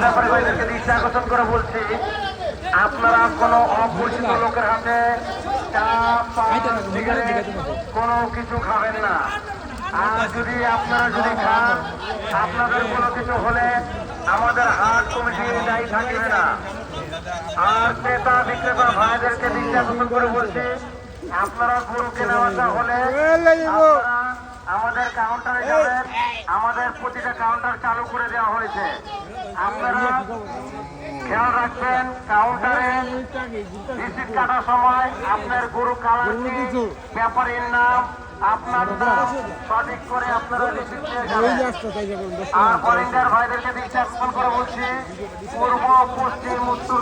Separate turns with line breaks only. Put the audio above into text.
ব্যাপারীদেরকে দৃষ্টি আকর্ষণ করে বলছি, আপনারা কোনো অপরিচিত লোকের হাতে কোনো কিছু খাবেন না। আর যদি আপনারা খান, আপনাদের কোনো কিছু হলে আমাদের হাট কমিটি দায়ী থাকবে না। আর ক্রেতা বিক্রেতা ভাইদেরকে দৃষ্টি আকর্ষণ করে বলছি, আপনারা গরু কেনা বেচা হলে আমাদের কাউন্টারে যাবেন। আমাদের প্রতিটা কাউন্টার চালু করে দেওয়া হয়েছে, আপনারা খেয়াল রাখবেন। কাউন্টারে রিসিট কাটার সময় আপনার গরু কালার, ব্যাপারীর নাম, আপনার নাম সঠিক করে আপনারা রিসিট নিয়ে যাবেন। আর ফরেনার ভাইদেরকে দৃষ্টি আকর্ষণ করে বলছি, পূর্ব, পশ্চিম, উত্তর,